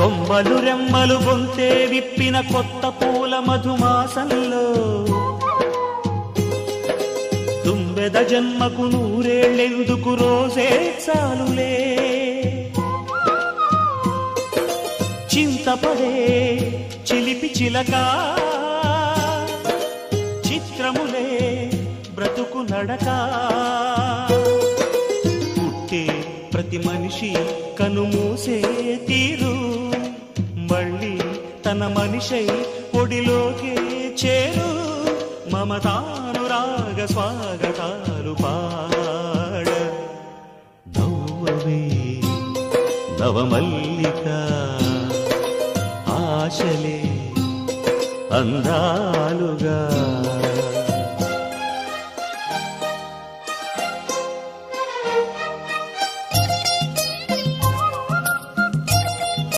కొమ్మలు రెమ్మలు గొంతే విప్పిన కొత్త పూల మధుమాసంలో తుమ్మెద జన్మకు నూరేళ్ళెందుకు రోజే చాలులే చింతపడే చిలిపి చిలక చిత్రములే బ్రతుకు నడక పుట్టే ప్రతి మనిషి కనుమూసే తీరు మళ్ళీ తన మనిషై ఒడిలోకే చేరు మమతానురాగ స్వాగతాలు పాడ నవ్వవే నవమల్లిక ఆశలే అందాలుగా